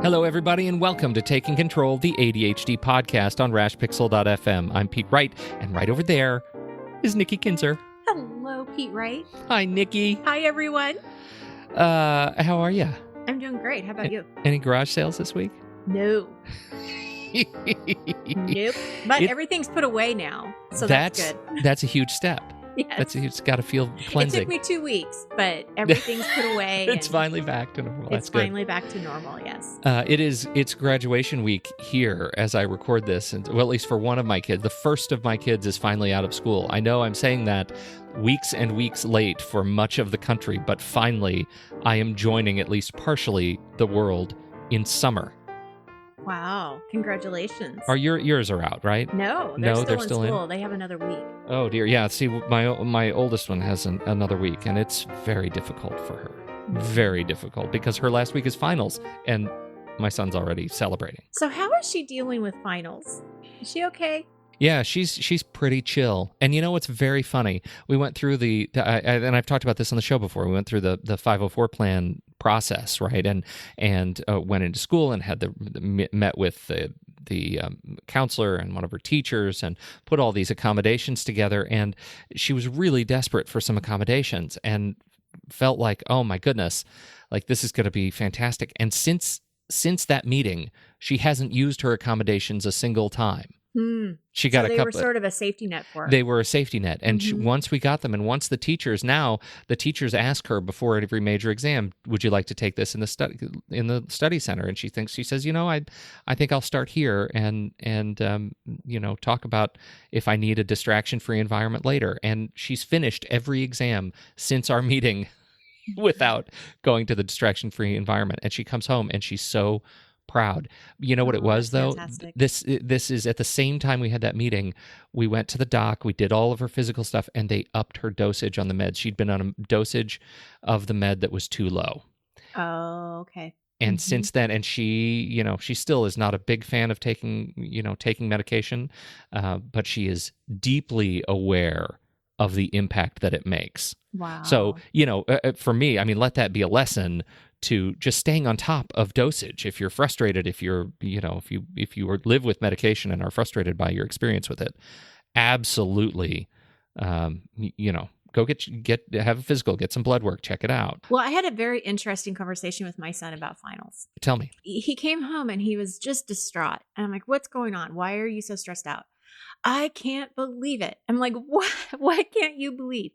Hello, everybody, and welcome to Taking Control, the ADHD podcast on rashpixel.fm. I'm Pete Wright, and right over there is Nikki Kinzer. Hello, Pete Wright. Hi, Nikki. Hi, everyone. How are you? I'm doing great. How about you? Any garage sales this week? No. Nope. But everything's put away now, so that's good. That's a huge step. Yes. It's got to feel cleansing. It took me 2 weeks, but everything's put away. It's finally back to normal. It's finally back to normal, yes. It's graduation week here as I record this, and well, at least for one of my kids. The first of my kids is finally out of school. I know I'm saying that weeks and weeks late for much of the country, but finally I am joining at least partially the world in summer. Wow. Congratulations. Yours are out, right? No, they're still in school. They have another week. Oh, dear. Yeah, see, my oldest one has another week, and it's very difficult for her. Very difficult, because her last week is finals, and my son's already celebrating. So how is she dealing with finals? Is she okay? Yeah, she's pretty chill. And you know what's very funny? We went through and I've talked about this on the show before, we went through the 504 plan process, right? And went into school and had met with the counselor and one of her teachers and put all these accommodations together. And she was really desperate for some accommodations and felt like, oh my goodness, like this is going to be fantastic. And since that meeting, she hasn't used her accommodations a single time. She got they were sort of a safety net for her. They were a safety net. And once we got them, and once the teachers ask her before every major exam, would you like to take this in the study center? And she says, I think I'll start here and talk about if I need a distraction-free environment later. And she's finished every exam since our meeting without going to the distraction-free environment. And she comes home and she's so proud. You know what it was, though? Fantastic. This is at the same time we had that meeting, we went to the doc, we did all of her physical stuff, and they upped her dosage on the meds. She'd been on a dosage of the med that was too low. Oh, okay. And since then, and she still is not a big fan of taking medication, but she is deeply aware of the impact that it makes. Wow. So, for me, I mean, let that be a lesson to just staying on top of dosage. If you're frustrated, if you live with medication and are frustrated by your experience with it, absolutely, go have a physical, get some blood work, check it out. Well, I had a very interesting conversation with my son about finals. Tell me. He came home and he was just distraught. And I'm like, what's going on? Why are you so stressed out? I can't believe it. I'm like, what can't you believe?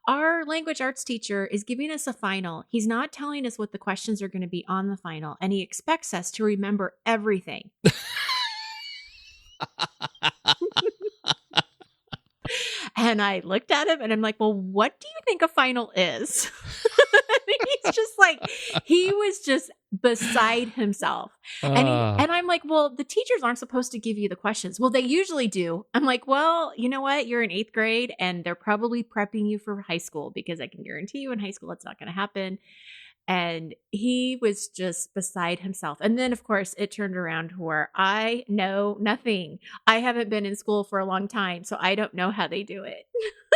Our language arts teacher is giving us a final. He's not telling us what the questions are going to be on the final, and he expects us to remember everything. And I looked at him and I'm like, well, what do you think a final is? He's just like, he was just beside himself. And I'm like, well, the teachers aren't supposed to give you the questions. Well, they usually do. I'm like, well, you know what? You're in 8th grade and they're probably prepping you for high school, because I can guarantee you in high school, it's not going to happen. And he was just beside himself. And then, of course, it turned around to where I know nothing. I haven't been in school for a long time, so I don't know how they do it.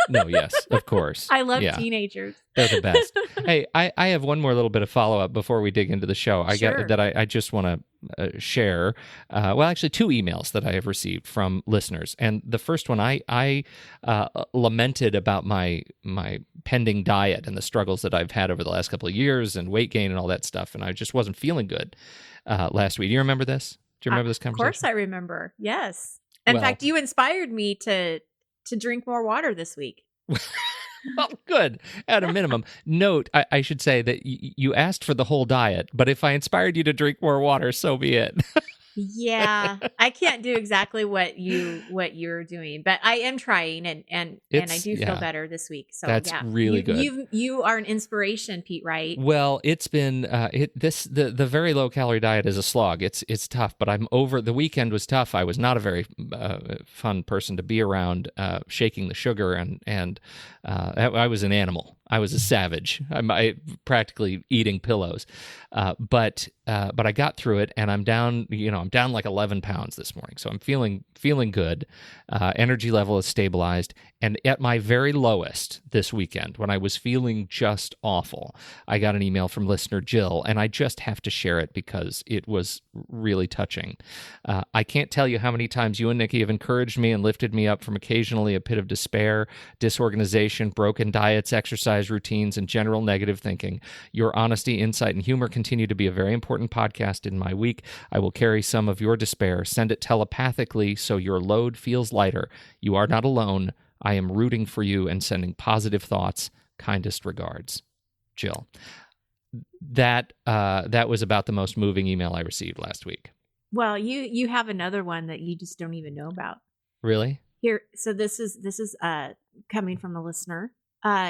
No, yes, of course. I love teenagers. They're the best. Hey, I have one more little bit of follow-up before we dig into the show. I just want to share. Actually, 2 emails that I have received from listeners. And the first one, I lamented about my pending diet and the struggles that I've had over the last couple of years and weight gain and all that stuff. And I just wasn't feeling good last week. Do you remember this? Do you remember this conversation? Of course I remember. Yes. In fact, you inspired me to drink more water this week. Well, good. At a minimum. Note, I should say that you asked for the whole diet, but if I inspired you to drink more water, so be it. Yeah, I can't do exactly what you're doing, but I am trying, and I do feel better this week. So that's really good. You are an inspiration, Pete Wright. Well, it's been the very low calorie diet is a slog. It's tough, but I'm over. The weekend was tough. I was not a very fun person to be around, shaking the sugar, and I was an animal. I was a savage. I practically eating pillows, but I got through it, and I'm down. I'm down like 11 pounds this morning, so I'm feeling good. Energy level is stabilized, And at my very lowest this weekend, when I was feeling just awful, I got an email from listener Jill, and I just have to share it because it was really touching. I can't tell you how many times you and Nikki have encouraged me and lifted me up from occasionally a pit of despair, disorganization, broken diets, exercise routines, and general negative thinking. Your honesty, insight, and humor continue to be a very important podcast in my week. I will carry some of your despair, send it telepathically so your load feels lighter. You are not alone. I am rooting for you and sending positive thoughts. Kindest regards, Jill. That was about the most moving email I received last week. Well, you have another one that you just don't even know about. Really? Here, so this is coming from a listener.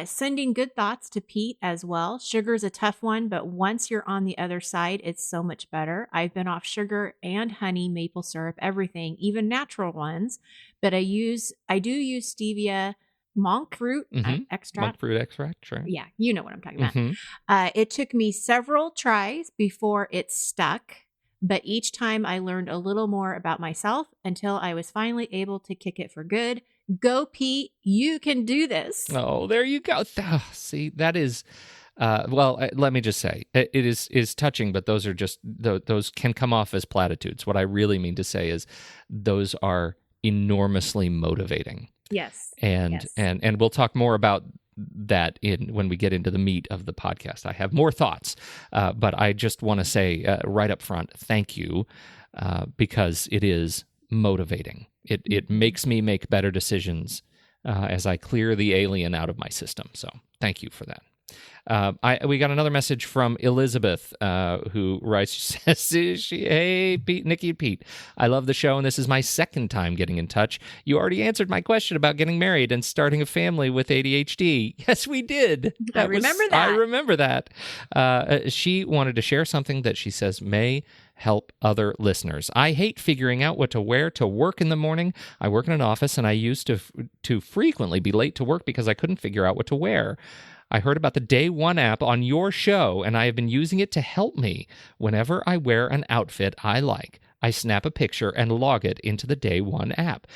Sending good thoughts to Pete as well. Sugar's a tough one, but once you're on the other side, it's so much better. I've been off sugar and honey, maple syrup, everything, even natural ones. But I do use stevia monk fruit extract. Monk fruit extract, sure. Yeah, you know what I'm talking about. It took me several tries before it stuck. But each time I learned a little more about myself until I was finally able to kick it for good. Go, Pete. You can do this. Oh, there you go. See, that is, let me just say, it is touching, but those are just, those can come off as platitudes. What I really mean to say is those are enormously motivating. Yes. And we'll talk more about that when we get into the meat of the podcast. I have more thoughts, but I just want to say right up front, thank you, because it is motivating. It makes me make better decisions as I clear the alien out of my system. So thank you for that. We got another message from Elizabeth, who writes, she says, hey, Pete, Nikki and Pete, I love the show, and this is my second time getting in touch. You already answered my question about getting married and starting a family with ADHD. Yes, we did. I remember that. She wanted to share something that she says may help other listeners. I hate figuring out what to wear to work in the morning. I work in an office, and I used to frequently be late to work because I couldn't figure out what to wear. I heard about the Day One app on your show, and I have been using it to help me. Whenever I wear an outfit I like, I snap a picture and log it into the Day One app.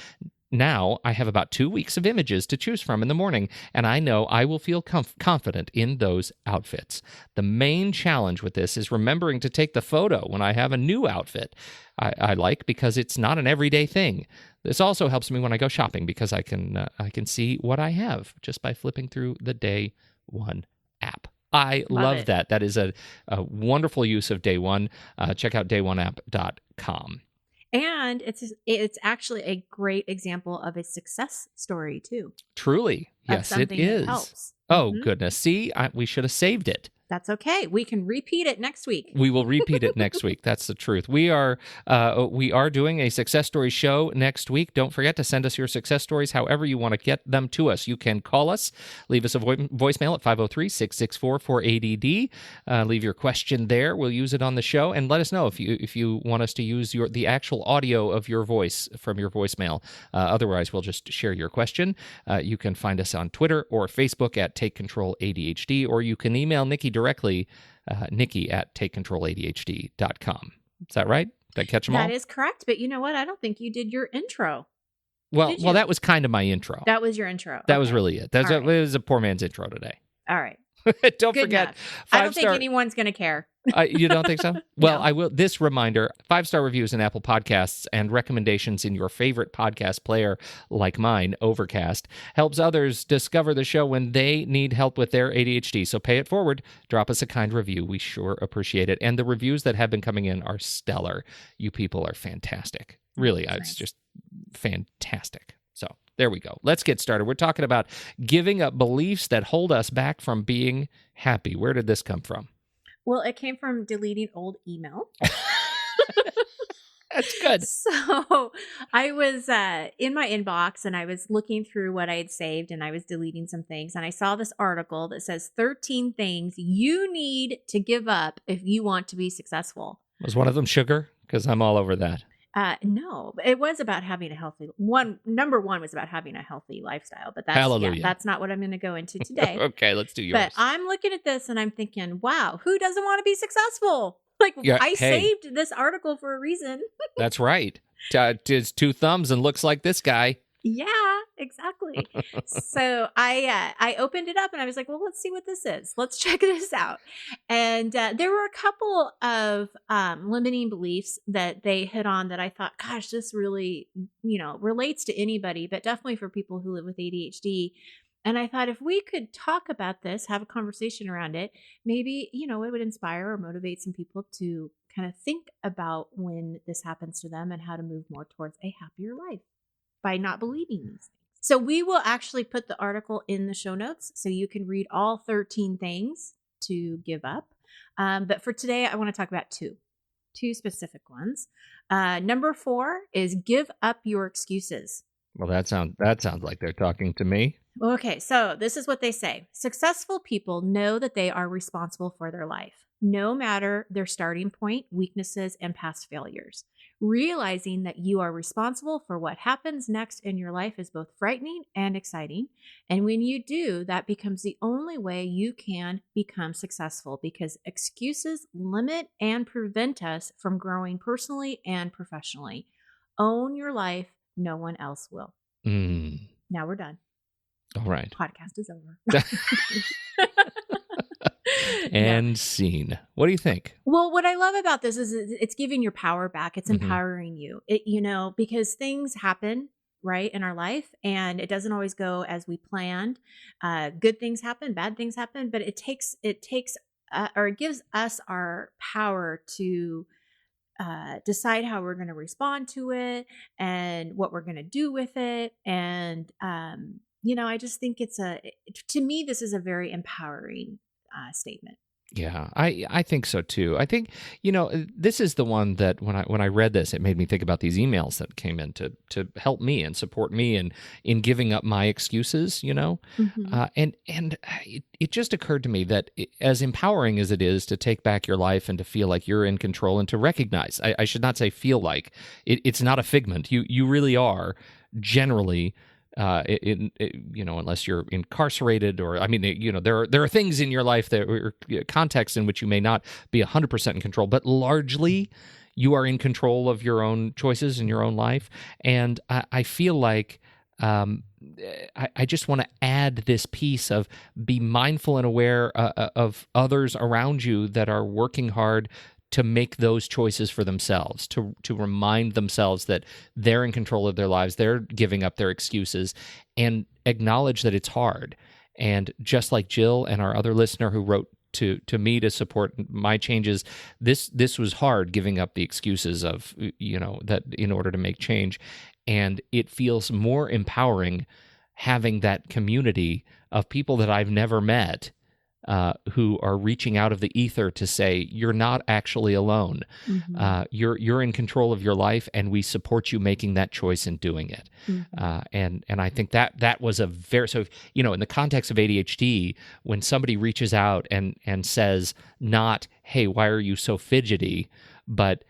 Now I have about 2 weeks of images to choose from in the morning, and I know I will feel confident in those outfits. The main challenge with this is remembering to take the photo when I have a new outfit I like, because it's not an everyday thing. This also helps me when I go shopping because I can see what I have just by flipping through the Day One app. I love that. That is a wonderful use of Day One. Check out dayoneapp.com. And it's actually a great example of a success story too. Truly. Yes, it is. Helps. Oh, goodness. See, we should have saved it. That's okay. We can repeat it next week. We will repeat it next week. That's the truth. We are doing a success story show next week. Don't forget to send us your success stories however you want to get them to us. You can call us, leave us a voicemail at 503-664-4ADD. Leave your question there. We'll use it on the show, and let us know if you want us to use the actual audio of your voice from your voicemail. Otherwise, we'll just share your question. You can find us on Twitter or Facebook at Take Control ADHD, or you can email Nikki directly, Nikki at takecontroladhd.com. Is that right? Did I catch them all? That is correct. But you know what? I don't think you did your intro. Well, that was kind of my intro. That was your intro. That was really it. It was a poor man's intro today. All right. Don't forget. I don't think anyone's going to care. You don't think so? Well, No. I will. This reminder: 5-star reviews in Apple Podcasts and recommendations in your favorite podcast player, like mine, Overcast, helps others discover the show when they need help with their ADHD. So pay it forward. Drop us a kind review. We sure appreciate it. And the reviews that have been coming in are stellar. You people are fantastic. Really, it's just fantastic. So there we go. Let's get started. We're talking about giving up beliefs that hold us back from being happy. Where did this come from? Well, it came from deleting old email. That's good. So I was in my inbox and I was looking through what I had saved and I was deleting some things. And I saw this article that says 13 things you need to give up if you want to be successful. Was one of them sugar? Because I'm all over that. No, it was about having a healthy number one was about having a healthy lifestyle, but that's not what I'm going to go into today. Okay, let's do yours. But I'm looking at this and I'm thinking, wow, who doesn't want to be successful? Saved this article for a reason. That's right. It's 2 thumbs and looks like this guy. Yeah, exactly. So I opened it up and I was like, well, let's see what this is. Let's check this out. And there were a couple of limiting beliefs that they hit on that I thought, gosh, this really, relates to anybody, but definitely for people who live with ADHD. And I thought if we could talk about this, have a conversation around it, maybe, it would inspire or motivate some people to kind of think about when this happens to them and how to move more towards a happier life by not believing these things. So we will actually put the article in the show notes so you can read all 13 things to give up. But for today, I want to talk about two specific ones. Number 4 is give up your excuses. Well, that sounds like they're talking to me. Okay, so this is what they say. Successful people know that they are responsible for their life, no matter their starting point, weaknesses, and past failures. Realizing that you are responsible for what happens next in your life is both frightening and exciting. And when you do, that becomes the only way you can become successful, because excuses limit and prevent us from growing personally and professionally. Own your life. No one else will. Now we're done. All right. Podcast is over. And scene. What do you think? Well, what I love about this is it's giving your power back. It's empowering you. Because things happen, right, in our life, and it doesn't always go as we planned. Good things happen, bad things happen, but it gives us our power to decide how we're going to respond to it and what we're going to do with it. And I just think to me, this is a very empowering statement. Yeah, I think so too. I think, this is the one that when I read this, it made me think about these emails that came in to help me and support me in giving up my excuses, and it just occurred to me that as empowering as it is to take back your life and to feel like you're in control and to recognize, I should not say feel like, it's not a figment. You really are generally, unless you're incarcerated or, there are things in your life that are contexts in which you may not be 100% in control, but largely you are in control of your own choices in your own life. And I feel like I just want to add this piece of be mindful and aware of others around you that are working hard to make those choices for themselves, to remind themselves that they're in control of their lives, they're giving up their excuses, and acknowledge that it's hard. And just like Jill and our other listener who wrote to me to support my changes, this was hard, giving up the excuses of, that in order to make change. And it feels more empowering having that community of people that I've never met, who are reaching out of the ether to say, you're not actually alone. You're in control of your life, and we support you making that choice and doing it. And I think that was a very, so, in the context of ADHD, when somebody reaches out and says not, hey, why are you so fidgety? But,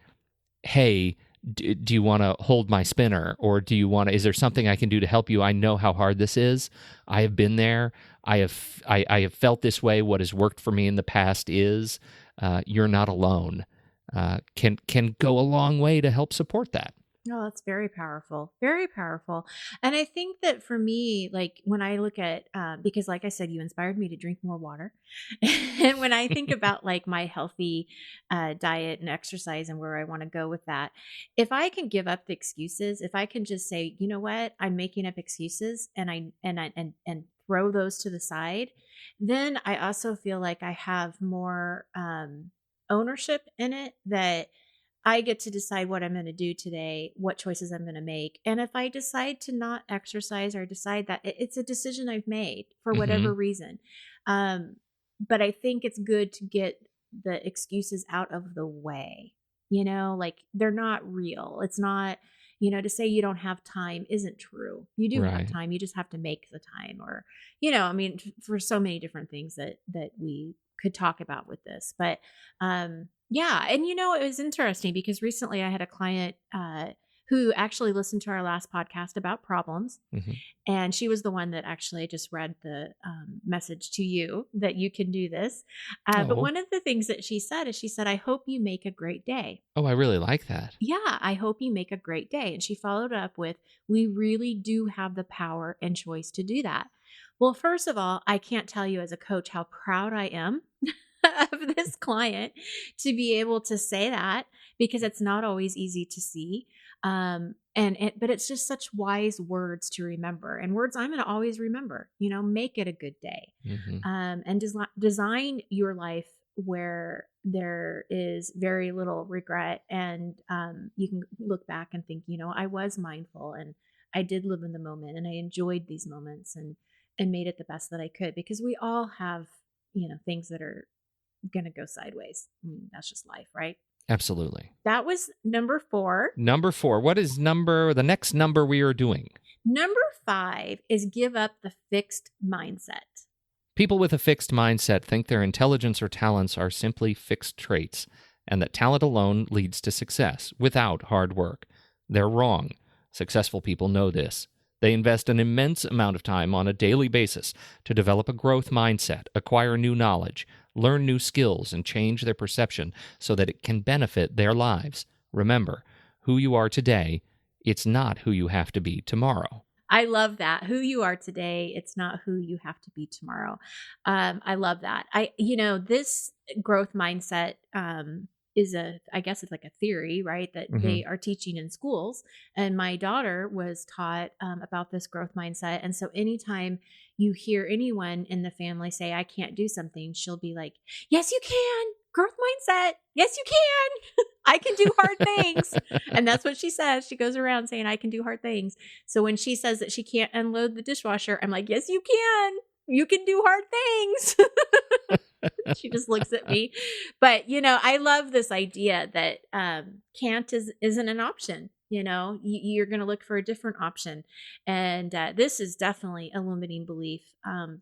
hey, do you want to hold my spinner? Or is there something I can do to help you? I know how hard this is. I have been there. I have felt this way. What has worked for me in the past is you're not alone. Can go a long way to help support that. Oh, that's very powerful. Very powerful. And I think that for me, like when I look at, because like I said, you inspired me to drink more water. And when I think about like my healthy diet and exercise and where I want to go with that, if I can give up the excuses, if I can just say, you know what, I'm making up excuses and throw those to the side, then I also feel like I have more ownership in it, that I get to decide what I'm going to do today, what choices I'm going to make. And if I decide to not exercise or decide that, it's a decision I've made for whatever reason. But I think it's good to get the excuses out of the way, like they're not real. It's not, to say you don't have time isn't true. You do have time. You just have to make the time, or, for so many different things that we could talk about with this. But, yeah. And, it was interesting because recently I had a client who actually listened to our last podcast about problems. Mm-hmm. And she was the one that actually just read the message to you that you can do this. But one of the things that she said is, she said, I hope you make a great day. Oh, I really like that. Yeah, I hope you make a great day. And she followed up with, we really do have the power and choice to do that. Well, first of all, I can't tell you as a coach how proud I am of this client to be able to say that, because it's not always easy to see. But it's just such wise words to remember, and words I'm going to always remember. Make it a good day, and design your life where there is very little regret, and you can look back and think, I was mindful, and I did live in the moment, and I enjoyed these moments, and made it the best that I could, because we all have things that are going to go sideways. That's just life, right? Absolutely. That was number 4. Number 4. What is the next number we are doing? Number 5 is give up the fixed mindset. People with a fixed mindset think their intelligence or talents are simply fixed traits, and that talent alone leads to success without hard work. They're wrong. Successful people know this. They invest an immense amount of time on a daily basis to develop a growth mindset, acquire new knowledge, learn new skills, and change their perception so that it can benefit their lives. Remember, who you are today, it's not who you have to be tomorrow. I love that. Who you are today, it's not who you have to be tomorrow. I love that. This growth mindset I guess it's like a theory, right, that they are teaching in schools. And my daughter was taught about this growth mindset. And so anytime you hear anyone in the family say, I can't do something, she'll be like, yes, you can. Growth mindset. Yes, you can. I can do hard things. And that's what she says. She goes around saying, I can do hard things. So when she says that she can't unload the dishwasher, I'm like, yes, you can. You can do hard things. She just looks at me. But, I love this idea that can't isn't an option. You're going to look for a different option. And this is definitely a limiting belief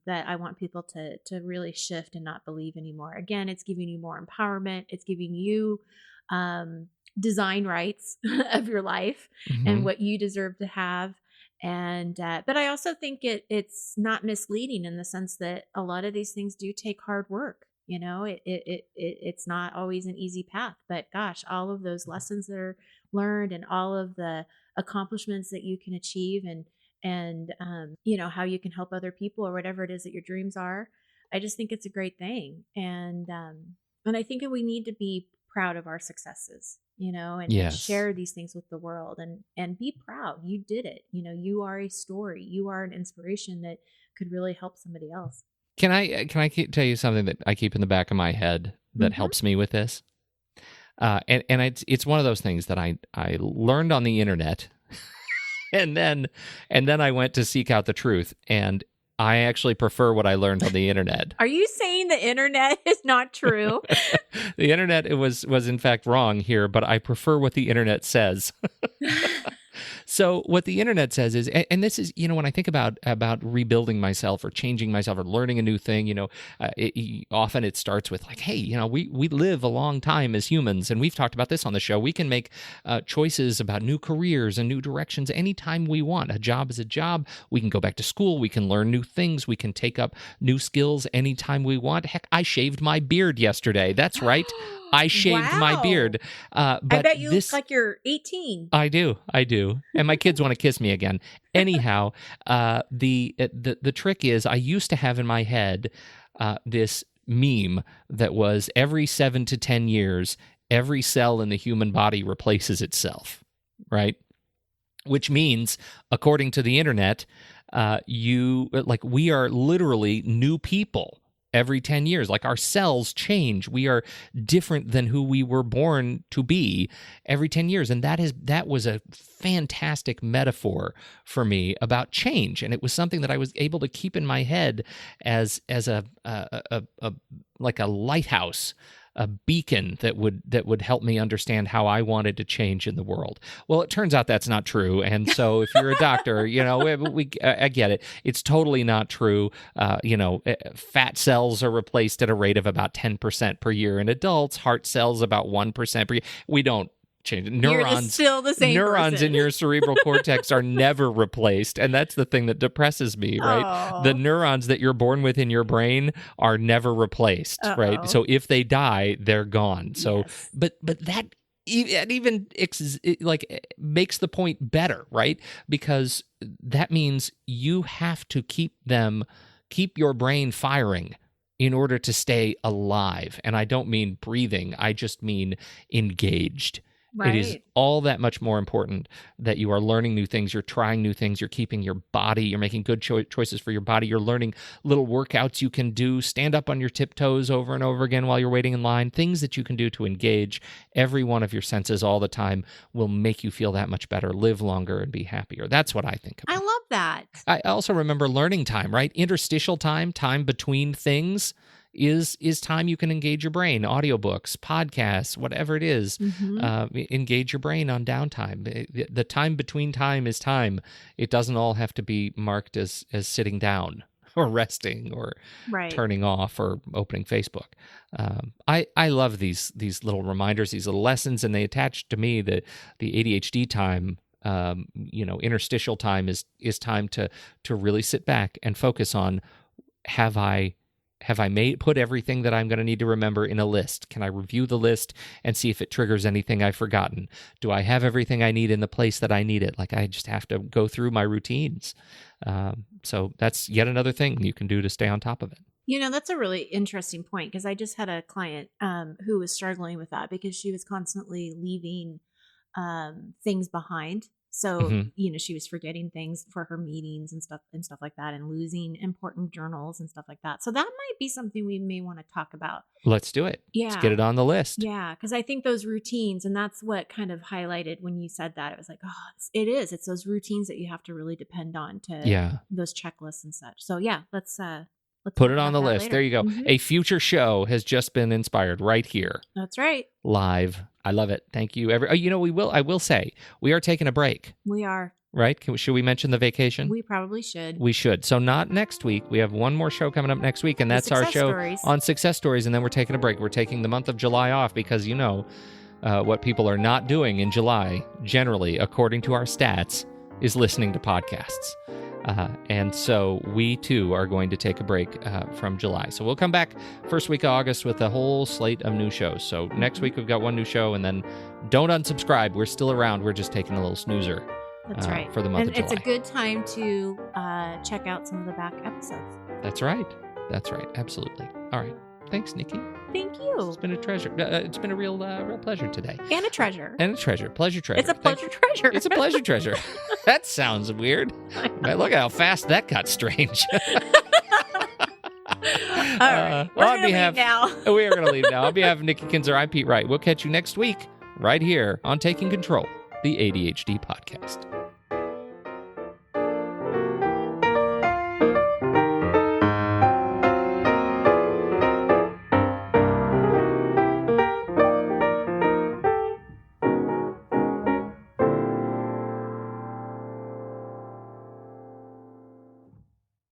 that I want people to really shift and not believe anymore. Again, it's giving you more empowerment. It's giving you design rights of your life and what you deserve to have. And but I also think it's not misleading in the sense that a lot of these things do take hard work. It's not always an easy path, but gosh, all of those lessons that are learned and all of the accomplishments that you can achieve and how you can help other people or whatever it is that your dreams are, I just think it's a great thing. And I think that we need to be proud of our successes, and share these things with the world and be proud. You did it. You are a story. You are an inspiration that could really help somebody else. Can I tell you something that I keep in the back of my head that helps me with this? And it's one of those things that I learned on the internet, and then I went to seek out the truth, and I actually prefer what I learned on the internet. Are you saying the internet is not true? The internet was in fact wrong here, but I prefer what the internet says. So what the internet says is, and this is, when I think about rebuilding myself or changing myself or learning a new thing, often it starts with like, hey, we live a long time as humans, and we've talked about this on the show. We can make choices about new careers and new directions anytime we want. A job is a job. We can go back to school. We can learn new things. We can take up new skills anytime we want. Heck, I shaved my beard yesterday. That's right. I shaved my beard. But I bet you look like you're 18. I do. And my kids want to kiss me again. Anyhow, the trick is I used to have in my head this meme that was every 7 to 10 years, every cell in the human body replaces itself, right? Which means, according to the internet, we are literally new people every 10 years. Like our cells change. We are different than who we were born to be every 10 years. And that was a fantastic metaphor for me about change. And it was something that I was able to keep in my head as a like a lighthouse, a beacon that would help me understand how I wanted to change in the world. Well, it turns out that's not true. And so if you're a doctor, I get it. It's totally not true. Fat cells are replaced at a rate of about 10% per year in adults, heart cells about 1% per year. We don't changed. You're still the same neurons person. in your cerebral cortex are never replaced, and that's the thing that depresses me, right? Oh. The neurons that you're born with in your brain are never replaced, right? So if they die, they're gone. So, Yes. but that even makes the point better, right? Because that means you have to keep your brain firing in order to stay alive. And I don't mean breathing, I just mean engaged. Right. It is all that much more important that you are learning new things, you're trying new things, you're keeping your body, you're making good choices for your body, you're learning little workouts you can do, stand up on your tiptoes over and over again while you're waiting in line, things that you can do to engage every one of your senses all the time will make you feel that much better, live longer, and be happier. That's what I think about. I love that. I also remember learning time, right? Interstitial time between things is time you can engage your brain. Audiobooks, podcasts, whatever it is, engage your brain on downtime. The time between time is time. It doesn't all have to be marked as sitting down or resting or turning off or opening Facebook. I love these little reminders, these little lessons, and they attach to me the ADHD time. Interstitial time is time to really sit back and focus on, have I put everything that I'm going to need to remember in a list? Can I review the list and see if it triggers anything I've forgotten? Do I have everything I need in the place that I need it? Like, I just have to go through my routines. So that's yet another thing you can do to stay on top of it. That's a really interesting point, because I just had a client who was struggling with that because she was constantly leaving things behind. So, she was forgetting things for her meetings and stuff like that, and losing important journals and stuff like that. So that might be something we may want to talk about. Let's do it. Yeah. Let's get it on the list. Yeah. Because I think those routines, and that's what kind of highlighted when you said that, it was like, it's those routines that you have to really depend on to those checklists and such. So yeah, let's put it on the list. Later. There you go. A future show has just been inspired right here. That's right. Live. I love it. Thank you. I will say, we are taking a break. We are. Right? Should we mention the vacation? We probably should. We should. So not next week. We have one more show coming up next week, and that's our show on success stories, and then we're taking a break. We're taking the month of July off because what people are not doing in July, generally, according to our stats, is listening to podcasts. And so we, too, are going to take a break from July. So we'll come back first week of August with a whole slate of new shows. So next week we've got one new show, and then don't unsubscribe. We're still around. We're just taking a little snoozer. That's right. For the month of July. It's a good time to check out some of the back episodes. That's right. Absolutely. All right. Thanks, Nikki. Thank you. It's been a treasure. It's been a real pleasure today. And a treasure. Pleasure treasure. It's a pleasure treasure. It's a pleasure treasure. That sounds weird. Look at how fast that got strange. All right. We're going to leave now. We are going to leave now. On behalf of Nikki Kinzer, I'm Pete Wright. We'll catch you next week right here on Taking Control, the ADHD podcast.